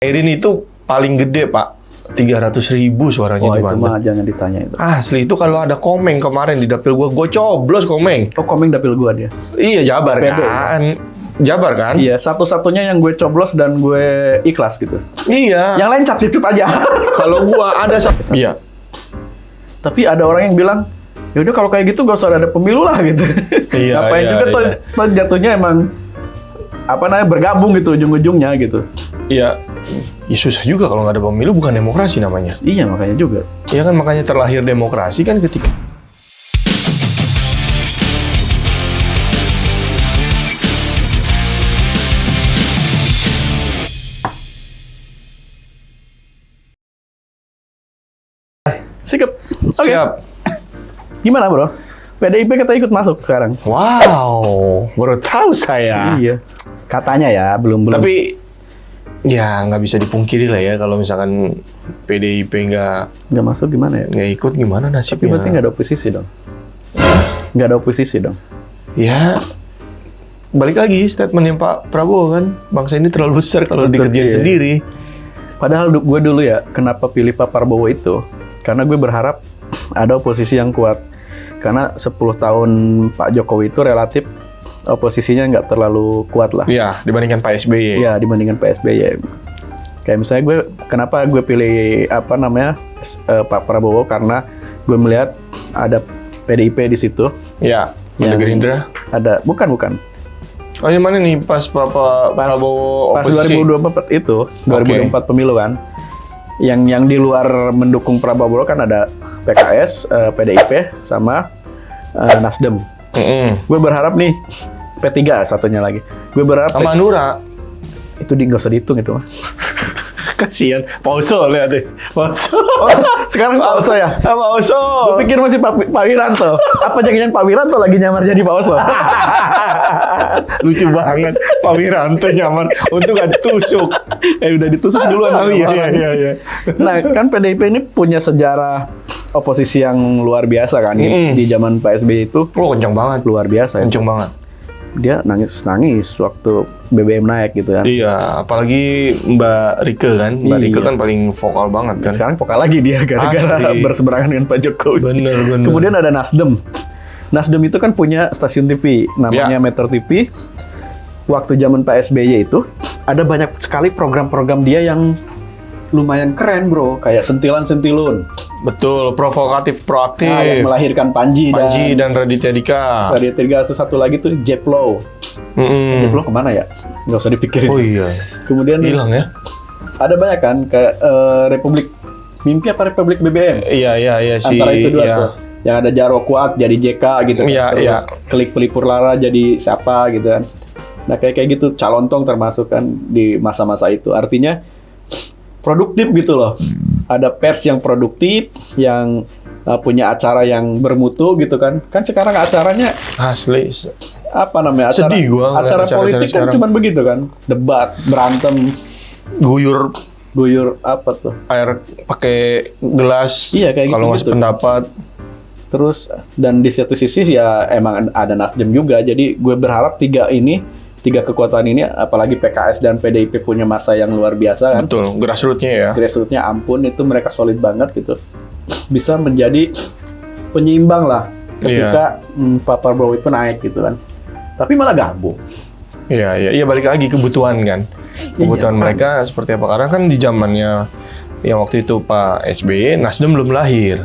Erin itu paling gede, Pak. 300.000 suaranya di itu Banten. mah jangan ditanya itu. Asli itu kalau ada Komeng kemarin di dapil gue coblos Komeng. Oh, Komeng dapil gua dia. Iya, Jabar Pede, kan. Jabar kan? Iya, satu-satunya yang gue coblos dan gue ikhlas gitu. Iya. Yang lain cap-cip aja. Kalau gua ada iya. Tapi ada orang yang bilang, ya udah kalau kayak gitu gak usah ada pemilu lah gitu. Iya, Ngapain iya, juga iya. toh jatuhnya emang bergabung gitu ujung-ujungnya gitu. Iya. Ya, susah juga kalau nggak ada pemilu, bukan demokrasi namanya. Iya, makanya juga. Iya kan, makanya terlahir demokrasi kan ketika Sikap. Oke. siap. Gimana, Bro? PDIP kita ikut masuk sekarang. Wow, baru tahu saya. Iya. Katanya ya, belum. Tapi ya nggak bisa dipungkiri lah ya kalau misalkan PDIP nggak masuk gimana ya? nggak ikut, gimana Tapi nasibnya? berarti nggak ada oposisi dong? Nggak ada oposisi dong? Ya, balik lagi statementnya Pak Prabowo kan, bangsa ini terlalu besar kalau Betul, dikerjain iya. sendiri. Padahal gue dulu ya, kenapa pilih Pak Prabowo itu? Karena gue berharap ada oposisi yang kuat. Karena 10 tahun Pak Jokowi itu relatif oposisinya nggak terlalu kuat lah. Iya, dibandingkan Pak SBY. Ya, dibandingkan Pak SBY. Kayak misalnya kenapa gue pilih Pak Prabowo? Karena gue melihat ada PDIP di situ. Iya, ada Yang- Gerindra. Ada, bukan. Oh, yang mana nih pas Prabowo Pas oposisi? 2024 itu, 2024 pemilu kan. Yang di luar mendukung Prabowo kan ada PKS, PDIP, sama Nasdem. Gue berharap nih, P3 satunya lagi. Gue berharap Sama Hanura. itu nggak usah dihitung itu mah. Kasian, Pak Oso lihat deh. Pak Oso. Oh, sekarang Pak Oso ya? Pak Oso. Gue pikir masih Pak Wiranto. Apa jangan Pak Wiranto lagi nyamar jadi Pak Oso? Lucu banget. Pak Wiranto nyaman. Untung gak ditusuk. Udah ditusuk duluan. Oh, iya. Nah, kan PDIP ini punya sejarah oposisi yang luar biasa kan. Di zaman Pak SBY itu Oh, kencang banget. luar biasa ya. Kencang banget. Dia nangis waktu BBM naik gitu kan. Iya, apalagi Mbak Rike kan. Mbak Iya. Rike kan paling vokal banget kan. Sekarang vokal lagi dia gara-gara Asli. berseberangan dengan Pak Jokowi. Bener. Kemudian ada Nasdem. Nasdem itu kan punya stasiun TV namanya Ya. Metro TV. Waktu zaman Pak SBY itu ada banyak sekali program-program dia yang lumayan keren, Bro. Kayak Sentilan-Sentilun. Betul, provokatif, proaktif. Nah, yang melahirkan Panji dan Raditya Dika. Raditya. Satu lagi tuh Jeplo. Jeplo kemana ya? Nggak usah dipikirin. Oh iya, Kemudian hilang ya? ada banyak kan kayak Republik Mimpi apa Republik BBM? Iya si. Antara itu dua iya. tuh. Yang ada Jarwo Kuat jadi JK gitu kan. Iya, Terus iya. Klik Pelipur Lara jadi siapa gitu kan. Nah kayak gitu Calontong termasuk kan di masa-masa itu. Artinya produktif gitu loh. Ada pers yang produktif, yang punya acara yang bermutu gitu kan. Kan sekarang acaranya Asli. apa namanya? Acara, Sedih gua ngeliat acara acara-acara politik kan sekarang. cuman begitu kan. Debat, berantem, Guyur apa tuh. air pakai gelas. Iya, kayak Kalau gitu-gitu. ngasih pendapat. Terus dan di satu sisi ya emang ada Nasdem juga. Jadi gue berharap tiga kekuatan ini, apalagi PKS dan PDIP punya masa yang luar biasa kan. Betul, grassroots-nya ya. Grassroots-nya ampun, itu mereka solid banget gitu. Bisa menjadi penyeimbang lah ketika Pak Prabowo itu naik gitu kan. Tapi malah gabung. Iya, balik lagi kebutuhan kan. Kebutuhan Iya. mereka seperti apa? Karena kan di zamannya yang waktu itu Pak SBY, Nasdem belum lahir.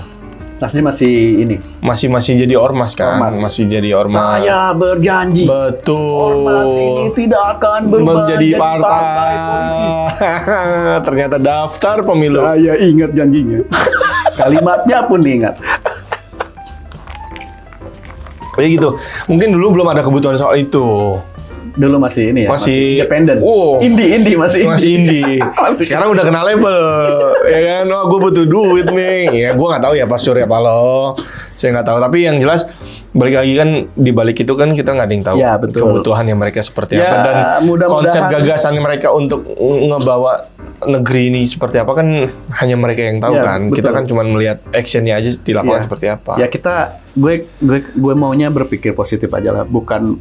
Nasdem masih ini. Masih jadi ormas kan? Ormas. Masih jadi ormas. Saya berjanji. Betul. Ormas ini tidak akan berubah menjadi jadi partai. politik. Ternyata daftar pemilu. Saya ingat janjinya. Kalimatnya pun diingat. Kayak gitu. Mungkin dulu belum ada kebutuhan soal itu. Dulu masih ini ya, Masih- independen. Oh. Indie masih Indie. Sekarang udah kena label, ya kan? Oh, gue butuh duit nih. Ya, gue nggak tahu ya Pak Surya Paloh. Saya nggak tahu. Tapi yang jelas balik lagi kan di balik itu kan kita nggak ada yang tahu Ya, betul. kebutuhannya mereka seperti Ya, apa dan mudah-mudahan- konsep gagasan mereka untuk ngebawa negeri ini seperti apa kan hanya mereka yang tahu Ya, kan. betul. Kita kan cuma melihat actionnya aja di lapangan Ya. seperti apa. Ya gue maunya berpikir positif aja lah, bukan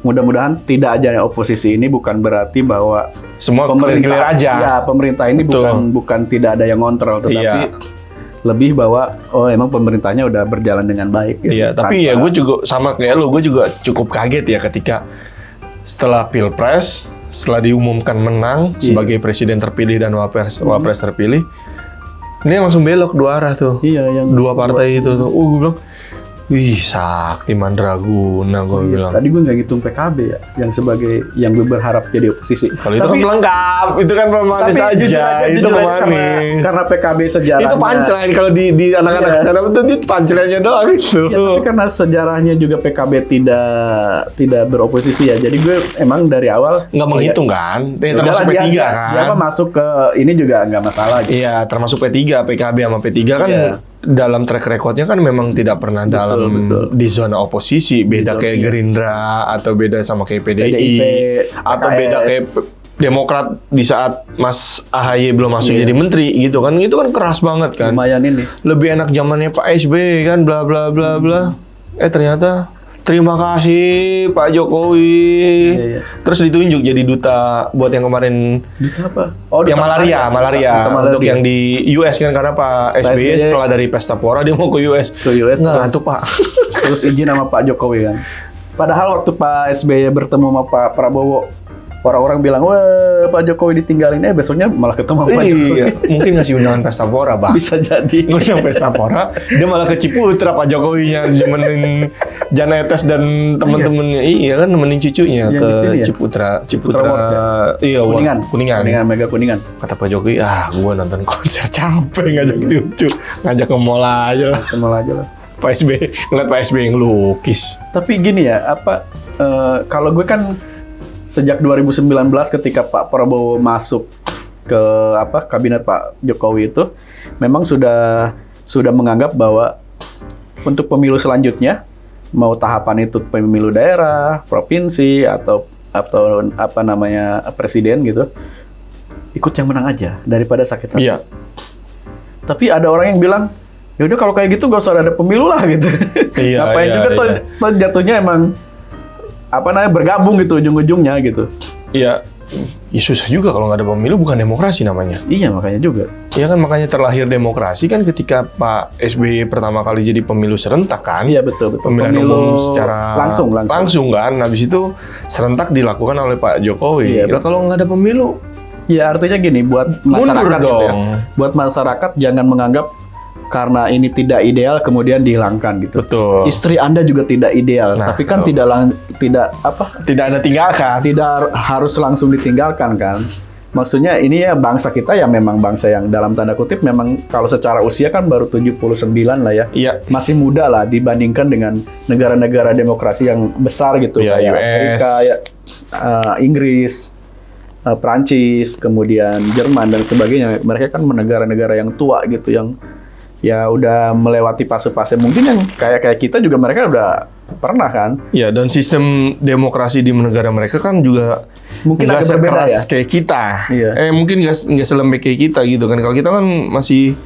mudah-mudahan tidak adanya oposisi ini bukan berarti bahwa Semua clear-clear aja. Ya, pemerintah ini Betul. bukan tidak ada yang ngontrol, tetapi Iya. lebih bahwa emang pemerintahnya udah berjalan dengan baik. Gitu. Iya, tapi ya gue juga sama kayak lo, gue juga cukup kaget ya ketika setelah Pilpres, setelah diumumkan menang sebagai presiden terpilih dan wapres terpilih, ini langsung belok dua arah tuh. Iya, yang Dua partai itu tuh. Gue bilang, wih, sakti mandraguna gue bilang. Tadi gue nggak hitung PKB ya, yang gue berharap jadi oposisi. Kalau itu kan pelengkap, itu kan pemanis aja, itu pemanis. Karena PKB sejarahnya. Itu punchline kalau di anak-anak stand up itu punchline-nya doang itu. Ya, tapi karena sejarahnya juga PKB tidak beroposisi ya, jadi gue emang dari awal Nggak menghitung kan? udahlah, Termasuk P3 kan? Dia masuk ke ini juga nggak masalah gitu. Iya, termasuk P3, PKB sama P3 kan Iya. dalam track recordnya kan memang tidak pernah dalam betul. di zona oposisi. Beda Betul, kayak iya. Gerindra atau beda sama kayak PDI, PDIP, atau AKS. beda kayak Demokrat di saat Mas AHY belum masuk Iya. jadi menteri gitu kan. Itu kan keras banget kan. Lumayan ini. Lebih enak zamannya Pak SBY kan bla bla bla bla. Ternyata terima kasih Pak Jokowi. Iya. Terus ditunjuk jadi duta buat yang kemarin Duta apa? Oh, yang duta malaria Duta untuk yang di US kan, karena Pak SBY SBY setelah dari Pestapora dia mau ke US. Ke US, Nggak, terus- tuh Pak. Terus izin sama Pak Jokowi kan. Padahal waktu Pak SBY bertemu sama Pak Prabowo, orang-orang bilang, wah Pak Jokowi ditinggalin, besoknya malah ketemu sama Pak Jokowi. Iya, mungkin ngasih undangan Pestapora, Pak. Bisa jadi. Ngundang Pestapora, dia malah ke Ciputra Pak Jokowinya nemenin Janetes dan temen-temennya. Iya kan, nemenin cucunya Yang ke di sini ya? Ciputra. World ya? Iya, Kuningan. Kuningan. Mega Kuningan. Kata Pak Jokowi, gua nonton konser capek ngajak cucu, ngajak ke mall aja lah. Ketemu aja lah. Pak SBY, ngeliat Pak SBY yang lukis. Tapi gini ya, kalau gue kan sejak 2019 ketika Pak Prabowo masuk ke kabinet Pak Jokowi itu, memang sudah menganggap bahwa untuk pemilu selanjutnya, mau tahapan itu pemilu daerah, provinsi atau presiden gitu, ikut yang menang aja daripada sakit hati. Iya. Tapi ada orang yang bilang, ya udah kalau kayak gitu gak usah ada pemilu lah gitu. Iya, Ngapain iya, juga iya. toh jatuhnya emang bergabung gitu ujung-ujungnya gitu. Iya. Ya susah juga kalau nggak ada pemilu, bukan demokrasi namanya. Iya makanya juga. Iya kan, makanya terlahir demokrasi kan ketika Pak SBY pertama kali jadi pemilu serentak kan. Iya betul. Pemilihan umum secara langsung. kan. Habis itu serentak dilakukan oleh Pak Jokowi. Iya, Lah kalau nggak ada pemilu, Ya artinya gini, buat mundur masyarakat gitu ya. dong. Buat masyarakat jangan menganggap karena ini tidak ideal kemudian dihilangkan gitu. Betul. Istri Anda juga tidak ideal, Nah, tapi kan betul. tidak Tidak ada tinggalkan. tidak harus langsung ditinggalkan kan. Maksudnya ini ya bangsa kita ya memang bangsa yang dalam tanda kutip memang kalau secara usia kan baru 79 lah ya. Iya. Masih muda lah dibandingkan dengan negara-negara demokrasi yang besar gitu Iya, kayak US. Amerika, Inggris, Prancis, kemudian Jerman dan sebagainya. Mereka kan negara-negara yang tua gitu yang ya udah melewati fase-fase mungkin yang kayak kita juga mereka udah pernah kan. Ya, dan sistem demokrasi di negara mereka kan juga Mungkin nggak agak berbeda sekeras ya. kayak kita. Iya. Mungkin nggak selembek kayak kita gitu kan. Kalau kita kan masih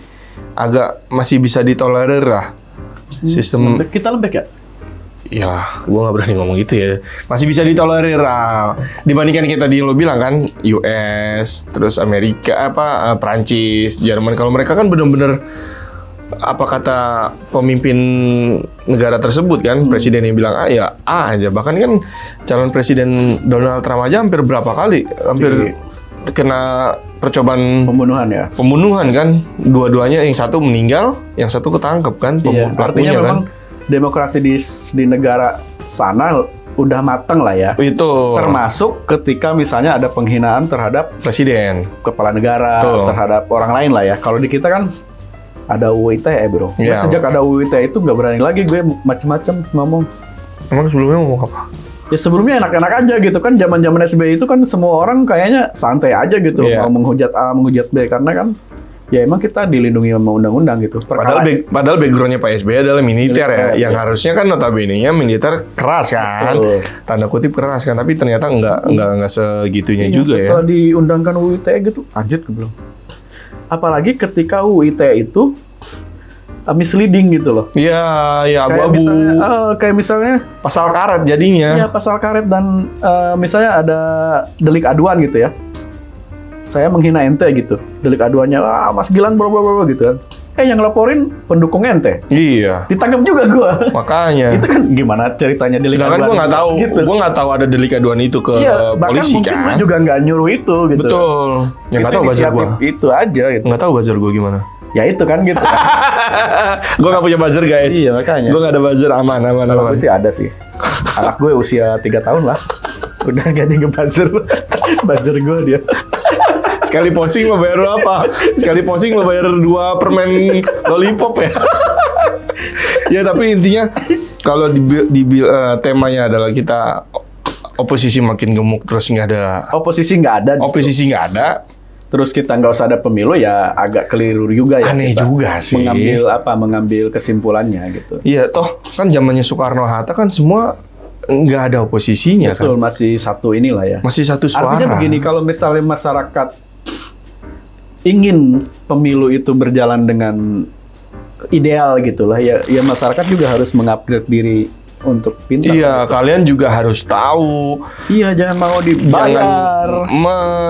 bisa ditolerir lah. Sistem Kita lembek ya? ya, gua nggak berani ngomong gitu ya. Masih bisa ditolerir lah. Dibandingkan kita lo bilang kan, US, terus Amerika, Prancis, Jerman. Kalau mereka kan bener-bener apa kata pemimpin negara tersebut kan, presiden yang bilang A ya A aja. Bahkan kan calon presiden Donald Trump aja hampir berapa kali hampir kena percobaan pembunuhan kan. Dua-duanya, yang satu meninggal, yang satu ketangkep kan Iya, artinya pelakunya kan. memang demokrasi di negara sana udah mateng lah ya. Itu Termasuk ketika misalnya ada penghinaan terhadap presiden. kepala negara, Betul. terhadap orang lain lah ya. Kalau di kita kan ada UU ITE bro. Gue Iya. sejak ada UU ITE itu nggak berani lagi gue macem-macem ngomong. Emang sebelumnya ngomong apa? Ya sebelumnya enak-enak aja gitu kan, zaman-zaman SBY itu kan semua orang kayaknya santai aja gitu, Iya. mau menghujat A, menghujat B, karena kan ya emang kita dilindungi sama undang-undang gitu. Padahal backgroundnya Pak SBY adalah militer ya, Militer, yang iya. harusnya kan notabene-nya militer keras kan, Betul. tanda kutip keras kan, tapi ternyata nggak segitunya juga ya. Setelah diundangkan UU ITE gitu, anjir gue bilang. Apalagi ketika UU ITE itu misleading gitu loh. Iya, ya Kayak abu-abu. kayak misalnya Pasal karet jadinya. ya pasal karet dan misalnya ada delik aduan gitu ya. Saya menghina ente gitu. Delik aduannya, Mas Gilang bla bla bla gitu kan. Yang laporin pendukung ente. Iya. Ditangkap juga gua. Makanya. Itu kan gimana ceritanya delik Sedangkan aduan. gue nggak tahu, Gitu. gue nggak tahu ada delik aduan itu ke Iya, bahkan polisi mungkin kan. gue juga nggak nyuruh itu gitu. Betul. Yang nggak tahu buzzer gue. Itu aja gitu. Nggak tahu buzzer gue gimana. Ya itu kan gitu. Gue nggak punya buzzer guys. Iya, makanya. Gue nggak ada buzzer, aman. Kalau gue sih ada sih. Anak gue usia 3 tahun lah. Udah gak ada nge-buzzer. Buzzer gue dia. Sekali posting lo bayar berapa? Sekali posting lo bayar 2 permen lollipop ya. Ya tapi intinya kalau temanya adalah kita oposisi makin gemuk terus nggak ada Oposisi nggak ada. justru. oposisi nggak ada. Terus kita nggak usah ada pemilu ya agak keliru juga ya. Aneh kita juga sih. mengambil kesimpulannya gitu. Iya toh kan zamannya Soekarno Hatta kan semua nggak ada oposisinya Betul, kan. masih satu inilah ya. Masih satu suara. Artinya begini, kalau misalnya masyarakat ingin pemilu itu berjalan dengan ideal gitulah ya masyarakat juga harus mengupgrade diri untuk pintar. Iya, kalian juga harus tahu. Iya, jangan mau dibayar.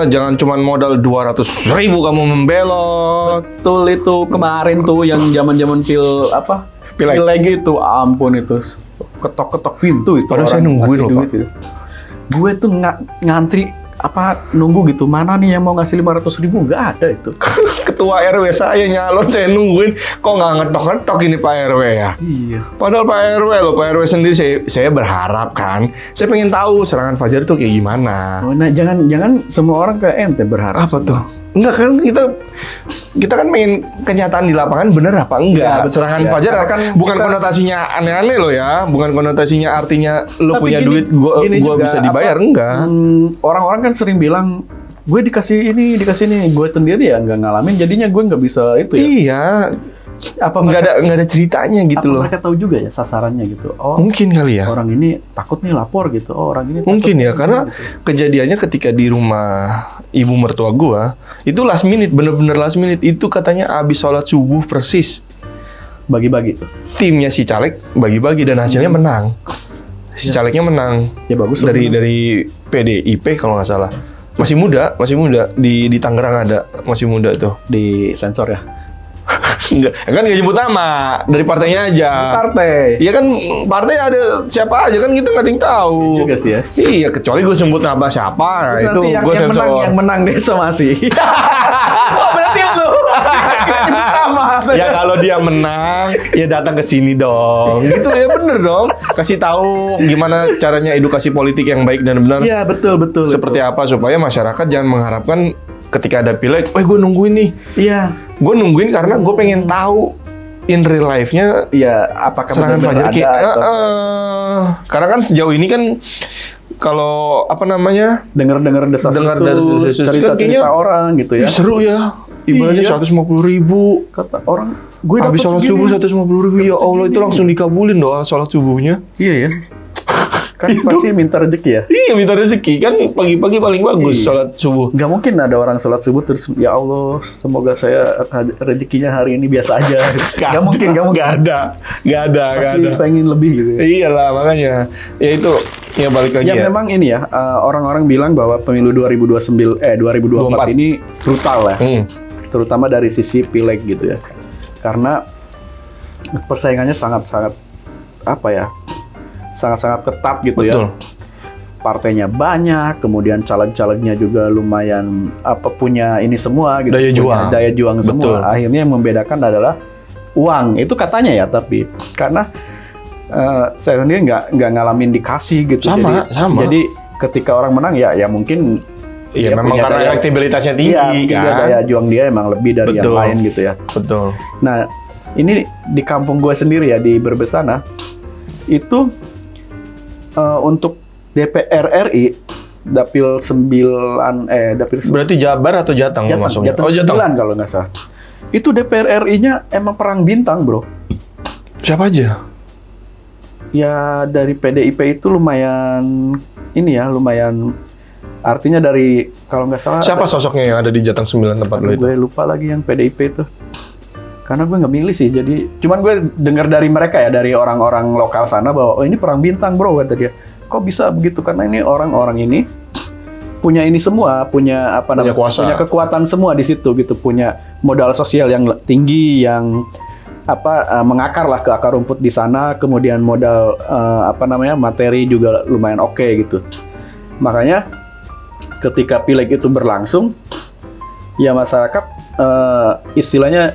Jangan cuma modal 200.000 kamu membelot. Betul itu kemarin tuh yang zaman-zaman Pileg. Pileg itu ampun itu ketok-ketok pintu itu. Padahal saya orang nungguin ngasih loh, duit Pak. itu. Gue tuh ngantri nunggu gitu, mana nih yang mau ngasih 500.000, nggak ada itu. Ketua RW saya nyalon, saya nungguin. Kok nggak ngetok-ngetok ini Pak RW ya? Iya. Padahal Pak RW loh, Pak RW sendiri saya berharap kan. Saya pengen tahu serangan Fajar itu kayak gimana. Nah, jangan semua orang kayak ente berharap. Apa tuh? Enggak kan kita kan pengen kenyataan di lapangan bener apa enggak? Ya, betul. Serangan Ya, Fajar karena kan bukan konotasinya aneh-aneh loh ya, bukan konotasinya artinya lo Tapi punya gini- duit gua gini juga, bisa dibayar enggak? Orang-orang kan sering bilang gue dikasih ini, gue sendiri ya nggak ngalamin, jadinya gue nggak bisa itu ya. Iya, Apa nggak ada ceritanya gitu apa loh. mereka tahu juga ya sasarannya gitu. Oh, Mungkin kali ya. orang ini takut nih lapor gitu. Oh, orang ini takut Mungkin ya, nih, karena gitu. kejadiannya ketika di rumah ibu mertua gua, itu last minute, bener-bener last minute. Itu katanya abis sholat subuh persis. bagi-bagi tuh. Timnya si caleg bagi-bagi dan hasilnya menang. Si calegnya menang. Ya bagus lah, bener. Dari PDIP kalau nggak salah. Masih muda di Tangerang ada, masih muda tuh. Di sensor ya. Enggak, kan nggak nyebut nama, dari partainya aja. Partai. Iya kan partai ada siapa aja kan kita nggak ada yang tahu. Juga sih ya. Iya, kecuali gue sebut nama siapa, Terus itu nanti gue yang sensor. menang deh somasi. Oh, berarti lu. Sama. Ya kalau dia menang, ya datang ke sini dong. Gitu ya bener dong. Kasih tahu gimana caranya edukasi politik yang baik dan benar. Iya, betul. Seperti apa supaya masyarakat jangan mengharapkan ketika ada pileg, gue nungguin nih. Iya. Gue nungguin karena gue pengen tahu in real life-nya Iya, apakah serangan benar-benar Fajar kayak atau- karena kan sejauh ini kan kalau apa namanya dengar-dengar Dengar dari desas-desus, kan cerita-cerita kayaknya, orang gitu ya. ih, seru ya ibaratnya Iya. 150.000 Kata orang, gue habis dapat sholat segini. subuh 150.000 ya Allah itu langsung dikabulin doa sholat subuhnya. Iya ya. Kan pasti minta rezeki ya. Iya minta rezeki kan pagi-pagi paling bagus Iya. sholat subuh. Nggak mungkin ada orang sholat subuh terus ya Allah semoga saya rezekinya hari ini biasa aja. Nggak mungkin. Nggak ada. Pasti pengen lebih gitu. Ya. Iyalah makanya ya itu ya balik lagi Ya ya. memang ini ya orang-orang bilang bahwa pemilu 2024 ini brutal ya. Terutama dari sisi pileg gitu ya. Karena persaingannya sangat-sangat apa ya? Sangat-sangat ketat gitu Betul. ya. Partainya banyak, kemudian caleg-calegnya juga lumayan punya ini semua gitu. Daya punya juang. Daya juang Betul. semua. Akhirnya yang membedakan adalah uang. Itu katanya ya, tapi karena saya sendiri nggak ngalamin dikasih gitu. Sama. Jadi ketika orang menang ya mungkin Iya dia memang punya karena daya- elektabilitasnya tinggi iya, mungkin dia kan. daya juang dia emang lebih dari Betul. yang lain gitu ya. Betul. Nah, ini di kampung gue sendiri ya, di Berbesana, itu untuk DPR RI, Dapil 9, Dapil 9, Berarti Jabar atau Jateng lo masuknya? Jateng Oh Jateng. 9 kalau nggak salah. Itu DPR RI-nya emang perang bintang, bro. Siapa aja? Ya, dari PDIP itu lumayan, artinya dari, kalau nggak salah, Siapa sosoknya yang ada di Jateng 9 tempat lo itu? gue lupa lagi yang PDIP itu. Karena gue nggak milih sih, jadi cuman gue dengar dari mereka ya, dari orang-orang lokal sana bahwa oh ini perang bintang bro, kata dia. Kok bisa begitu? Karena ini orang-orang ini punya ini semua, punya apa namanya? kuasa. Punya kekuatan semua di situ gitu, punya modal sosial yang tinggi, yang mengakar lah ke akar rumput di sana, kemudian modal materi juga lumayan oke gitu. Makanya ketika pileg itu berlangsung, ya masyarakat istilahnya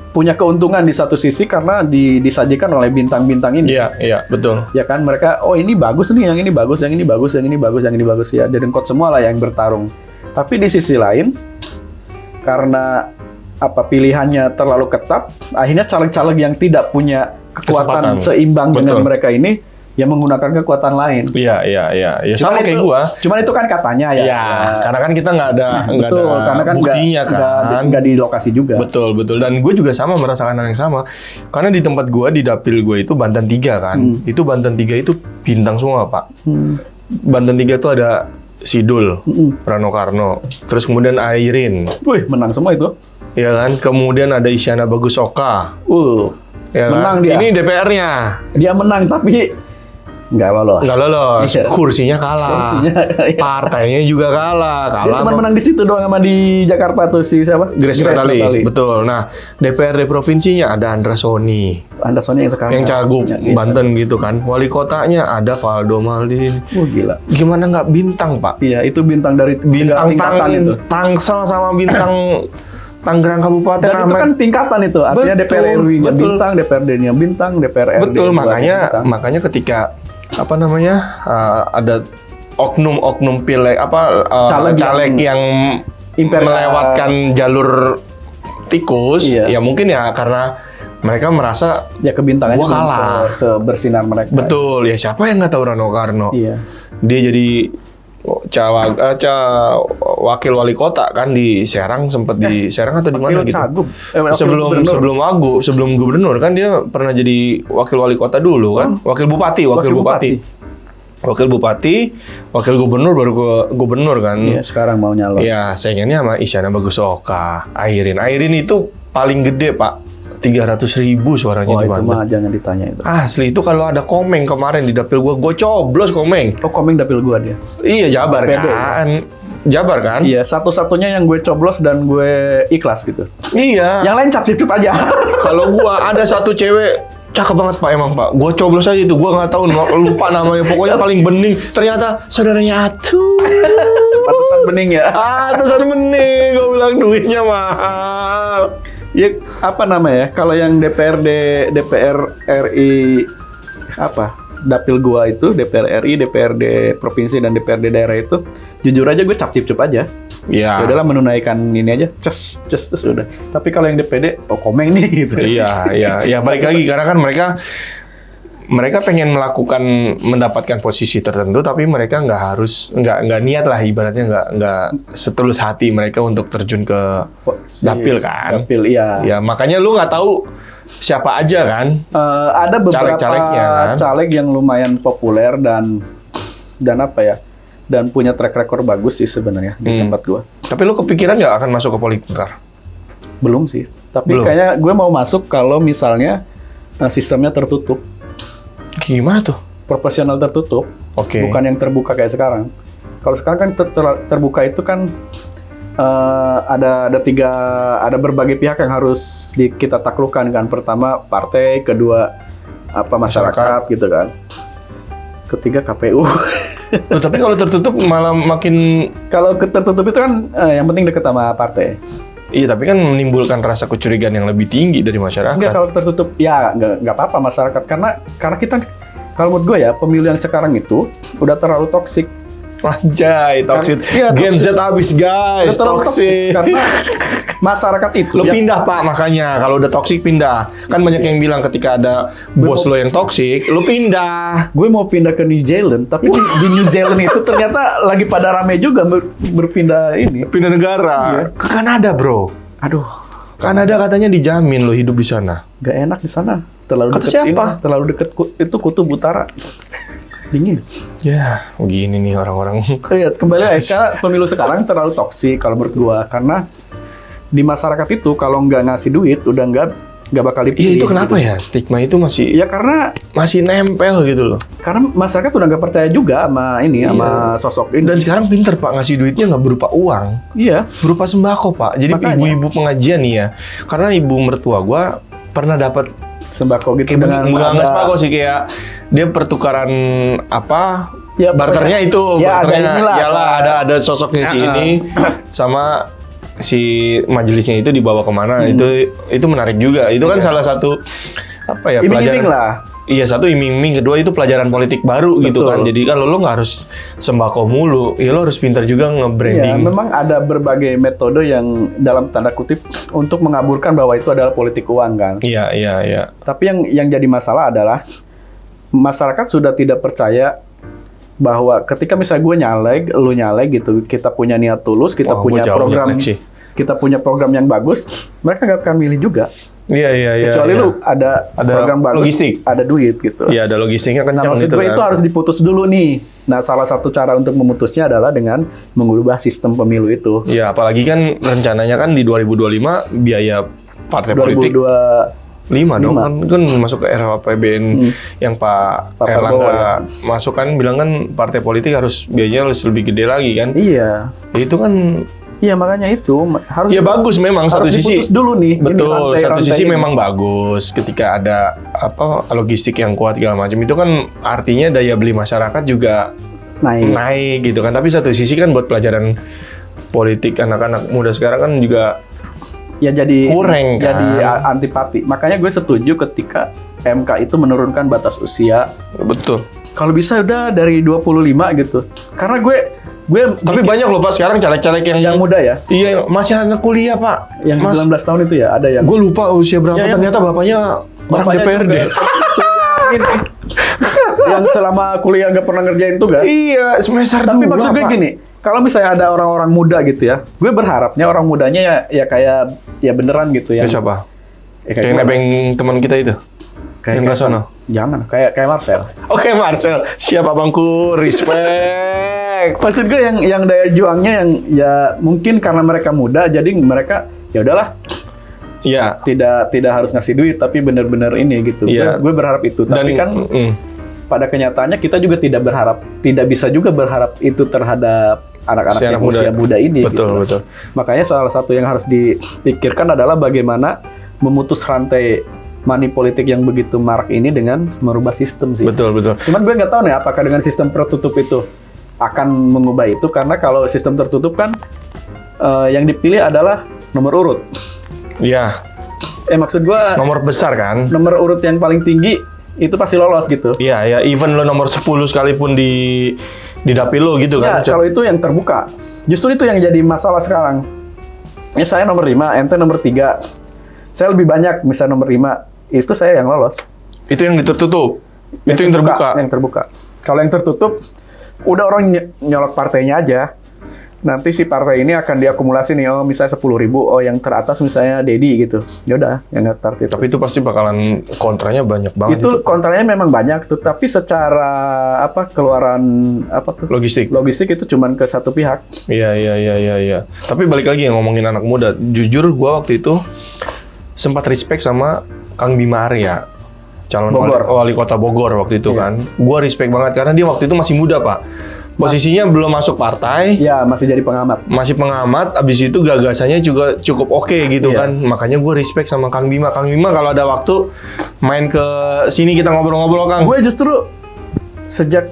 punya keuntungan di satu sisi karena disajikan oleh bintang-bintang ini. Iya, betul. Ya kan, mereka ini bagus nih, yang ini bagus, yang ini bagus, yang ini bagus, yang ini bagus ya. Dedengkot semua lah yang bertarung. Tapi di sisi lain, karena pilihannya terlalu ketat, akhirnya caleg-caleg yang tidak punya kekuatan Kesempatan. seimbang dengan Betul. mereka ini yang menggunakan kekuatan lain. Iya. Ya, sama kayak gua. Cuman itu kan katanya ya. Ya, karena kan kita nggak ada Betul, karena kan buktinya nggak di lokasi juga. Betul. Dan gue juga sama merasakan hal yang sama. Karena di tempat gue, di dapil gue itu Banten 3 kan. Itu Banten 3 itu bintang semua, Pak. Banten 3 itu ada Sidul, Rano Karno. Terus kemudian Airin. Wih, menang semua itu. Ya kan? Kemudian ada Isyana Bagus Oka. Ya menang kan? dia. Ini DPR-nya. Dia menang tapi nggak lolos. Nggak lolos. Iya. Kursinya kalah. Iya. Partainya juga kalah. Dia cuma menang di situ doang sama di Jakarta tuh si siapa? Grace Natali. Betul. Nah, DPRD provinsinya ada Andra Sony. Anderson yang sekarang. Yang cagup Ya, gitu. Banten gitu kan. Wali kotanya ada Valdo Maldini. Gila. Gimana nggak bintang, Pak? Iya, itu bintang dari Bintang tingkatan itu. Tangsel sama bintang Tangerang Kabupaten. Dan itu kan tingkatan itu. Artinya Betul, DPR RI-nya betul. bintang, DPRD-nya bintang, DPR RD. Betul, makanya ketika ada oknum pileg caleg yang melewatkan jalur tikus, Iya. ya mungkin ya karena mereka merasa ya kebintangannya gua kalah. sebersinar mereka. betul, ya siapa yang nggak tahu Rano Karno? Iya. Dia jadi wakil wali kota kan di Serang, sempat di Serang atau di mana gitu. Cagup. Sebelum gubernur kan dia pernah jadi wakil wali kota dulu kan, wakil bupati, wakil gubernur baru ke gubernur kan. Iya, sekarang mau nyalon. Ya, saingannya sama Isyana Bagus Oka, Airin itu paling gede, Pak. 300.000 suaranya Oh, di itu Banten. mah jangan ditanya itu. Asli itu kalau ada Komeng kemarin di dapil gua coblos Komeng. Oh, Komeng dapil gua dia. Iya, Jabar PD, kan. Jabar kan? Iya, satu-satunya yang gue coblos dan gue ikhlas gitu. Iya. Yang lain cap-cip aja. Kalau gua ada satu cewek cakep banget Pak emang Pak. Gua coblos aja itu. Gua nggak tahu lupa namanya. Pokoknya paling bening. Ternyata saudaranya Atu. Pantesan bening ya. Pantesan bening. Gua bilang duitnya mahal. Ya, apa namanya? Kalau yang DPR RI dapil gua itu DPR RI, DPRD provinsi dan DPRD daerah itu jujur aja gue cap-cip aja. Iya. Ya udahlah menunaikan ini aja, ces udah. Tapi kalau yang DPD, Komeng nih gitu. Iya. Ya balik lagi karena kan mereka pengen mendapatkan posisi tertentu, tapi mereka nggak niat lah, ibaratnya nggak setulus hati mereka untuk terjun ke dapil kan. Dapil, iya. Ya makanya lu nggak tahu siapa aja kan. Ada beberapa Caleg-calegnya kan? caleg yang lumayan populer dan punya track record bagus sih sebenarnya di tempat gua. Tapi lu kepikiran nggak akan masuk ke politik ntar? Belum sih. Tapi Belum. kayaknya gue mau masuk kalau misalnya sistemnya tertutup. Gimana tuh? Proporsional tertutup, Oke. bukan yang terbuka kayak sekarang. Kalau sekarang kan terbuka itu kan ada berbagai pihak yang harus kita taklukkan kan. Pertama partai, kedua masyarakat gitu kan. Ketiga KPU. Loh, tapi kalau tertutup malah makin Kalau tertutup itu kan yang penting dekat sama partai. iya, tapi kan menimbulkan rasa kecurigaan yang lebih tinggi dari masyarakat. Enggak, kalau tertutup ya nggak apa-apa masyarakat karena kita kalau menurut gue ya pemilu yang sekarang itu udah terlalu toksik. Anjay, toxic. Iya, Gen Z toxic. abis guys, Udah terlalu toxic. karena masyarakat itu Lo pindah Pak, makanya kalau udah toxic pindah. Kan banyak yang bilang ketika ada bos lo yang toxic, lo pindah. gue mau pindah ke New Zealand tapi di New Zealand itu ternyata lagi pada rame juga berpindah ini. Pindah negara. Iya. Ke Kanada, Bro. Aduh, Kanada katanya dijamin lo hidup di sana. nggak enak di sana. Terlalu Kata dekat siapa? ini, terlalu dekat itu kutub utara. Dingin. Ya, begini nih orang-orang. Iya, kembali lagi karena pemilu sekarang terlalu toksik kalau menurut gua karena di masyarakat itu kalau nggak ngasih duit udah nggak bakal dipilih. Iya, itu kenapa gitu. ya stigma itu masih Ya karena nempel gitu loh. masyarakat udah nggak percaya juga sama ini, sama sosok ini. Dan sekarang pinter Pak, ngasih duitnya nggak berupa uang, Iya. berupa sembako Pak. Jadi Makanya. ibu-ibu pengajian nih ya, karena ibu mertua gua pernah dapat Sembako gitu kayak dengan nggak sembako sih, kayak dia pertukaran apa? Ya, barternya pokoknya. itu, Ya, ada barternya inilah. iyalah ada sosoknya si ini sama si majelisnya itu dibawa kemana, itu menarik juga. Itu kan salah satu apa ya, Iming-iming lah. Iya, satu iming-iming, kedua itu pelajaran politik baru gitu Betul. kan. Jadi kalau lo nggak harus sembako mulu, ya lo harus pintar juga Ya, nge-branding. memang ada berbagai metode yang dalam tanda kutip untuk mengaburkan bahwa itu adalah politik uang kan. Iya, iya, iya. Tapi yang jadi masalah adalah masyarakat sudah tidak percaya bahwa ketika misalnya gue nyalek, lu nyalek gitu, kita punya niat tulus, kita Wah, punya gua jauh program, nyalek sih. kita punya program yang bagus, mereka nggak akan milih juga. Iya, iya, iya. Kecuali iya. lu ada program bagus, logistik. ada duit gitu. Iya, ada logistiknya Nah, kencang maksud gitu gue kan. itu harus diputus dulu nih. Nah, salah satu cara untuk memutusnya adalah dengan mengubah sistem pemilu itu. Iya, apalagi kan rencananya kan di 2025 biaya partai politik 5 dong, kan masuk ke era APBN yang Pak Pak Prabowo, Erlangga masuk kan, bilang kan partai politik harus biayanya harus lebih gede lagi kan. Iya. Itu kan Iya, makanya itu harus ya bagus memang, harus satu sisi diputus dulu nih. Ini betul, satu sisi ini. memang bagus ketika ada apa logistik yang kuat segala macam, itu kan artinya daya beli masyarakat juga naik gitu kan. Tapi satu sisi kan buat pelajaran politik anak-anak muda sekarang kan juga ya jadi kurang kan. jadi antipati. Makanya gue setuju ketika MK itu menurunkan batas usia. betul. Kalau bisa udah dari 25 gitu. Karena gue Tapi banyak loh Pak sekarang caleg-caleg yang muda ya, iya masih anak kuliah Pak. yang 19 tahun itu ya, ada yang Gue lupa usia berapa, Ya, ternyata bapaknya orang DPRD. Ini yang selama kuliah nggak pernah ngerjain tugas. Iya, semester Tapi 2, maksud gue Pak. gini, kalau misalnya ada orang-orang muda gitu ya, gue berharapnya orang mudanya ya kayak ya beneran gitu ya. Itu siapa? Ya, Kayak gue. nebeng teman kita itu. Yang nggak sono. Jangan, kayak Marcel. Oke Marcel, siap abangku, respect. Maksud gue yang daya juangnya yang ya mungkin karena mereka muda, jadi mereka ya udahlah Iya. tidak harus ngasih duit, tapi bener-bener ini gitu. Iya. Gue berharap itu. Tapi kan pada kenyataannya kita juga tidak bisa juga berharap itu terhadap anak-anak Si yang anak muda. usia muda ini. Betul, gitu. betul. Makanya salah satu yang harus dipikirkan adalah bagaimana memutus rantai money politik yang begitu marak ini dengan merubah sistem sih. Betul, betul. Cuman gue nggak tahu nih apakah dengan sistem tertutup itu akan mengubah itu, karena kalau sistem tertutup kan yang dipilih adalah nomor urut. Iya, Maksud gue nomor besar kan? nomor urut yang paling tinggi itu pasti lolos gitu. Iya, ya even lo nomor 10 sekalipun di dapil lo gitu Ya, kan. kalau itu yang terbuka. Justru itu yang jadi masalah sekarang. Ya, saya nomor 5, ente nomor 3. Saya lebih banyak, misalnya nomor 5. Itu saya yang lolos. Itu yang ditutup. Itu yang terbuka. Yang terbuka. Kalau yang tertutup, udah orang nyolok partainya aja. Nanti si partai ini akan diakumulasi nih, oh misalnya 10.000, oh yang teratas misalnya Dedi gitu. Ya udah, yang ngetar itu. Tapi itu pasti bakalan kontranya banyak banget. Itu kontranya memang banyak tuh, tapi secara keluaran Logistik. logistik itu cuman ke satu pihak. Iya. Tapi balik lagi yang ngomongin anak muda, jujur gua waktu itu sempat respect sama Kang Bima Arya, calon wali kota Bogor waktu itu kan. Gua respect banget karena dia waktu itu masih muda Pak. Posisinya belum masuk partai. Ya, masih jadi pengamat. Masih pengamat, abis itu gagasannya juga cukup oke gitu kan. Makanya gue respect sama Kang Bima. Kang Bima kalau ada waktu main ke sini kita ngobrol-ngobrol Kang. Gue justru sejak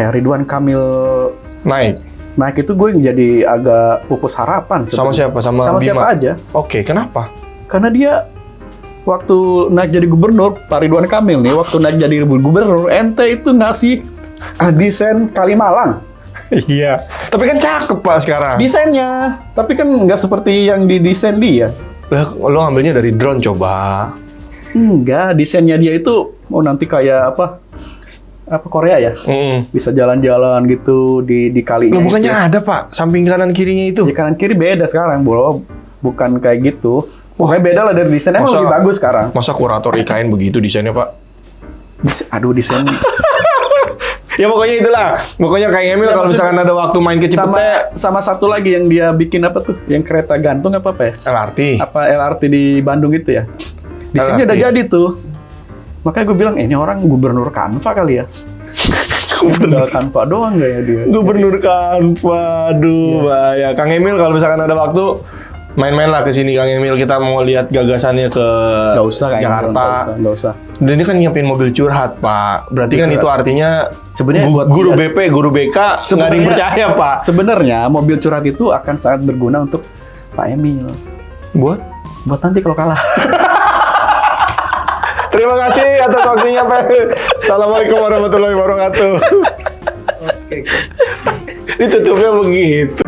Ridwan Kamil naik itu gue jadi agak pupus harapan. sama siapa? Sama Bima? Siapa aja. Oke, kenapa? Karena dia waktu naik jadi gubernur, Pak Ridwan Kamil nih, waktu naik jadi gubernur, ente itu ngasih desain Kalimalang. Iya. Tapi kan cakep Pak sekarang. Desainnya, tapi kan nggak seperti yang didesain dia. Lah, lo ngambilnya dari drone coba. Enggak, desainnya dia itu nanti kayak apa Korea ya? Bisa jalan-jalan gitu di kali. Lo bukannya ada Pak, samping kanan kirinya itu. Di kanan kiri beda sekarang, bro. Bukan kayak gitu. Pokoknya beda lah dari desainnya, lebih bagus sekarang. Masa kurator IKN begitu desainnya Pak? Aduh, desain. Ya pokoknya itulah. Pokoknya Kang Emil Ya, kalau maksud- misalkan ada waktu main ke Cipete, sama satu lagi yang dia bikin apa tuh? Yang kereta gantung apa ya? LRT. Apa LRT di Bandung itu ya? Di sini LRT. udah jadi tuh. Makanya gue bilang, ini orang gubernur Canva kali ya. Udah Canva doang gak ya dia? Gubernur Canva, aduh bahaya. Kang Emil kalau misalkan ada waktu main-main lah ke sini Kang Emil, kita mau lihat gagasannya ke Gak usah kayaknya. Jakarta. Gak usah. Dan ini kan nyiapin mobil curhat, Pak. Berarti kan Mobil itu curhat. artinya Sebenarnya buat guru dia- BP, guru BK nggak ada yang Sebenarnya- percaya, Pak. Sebenarnya mobil curhat itu akan sangat berguna untuk Pak Emil. Buat? Buat nanti kalau kalah. Terima kasih atas waktunya, Pak. Assalamualaikum warahmatullahi wabarakatuh. Ditutupnya begitu.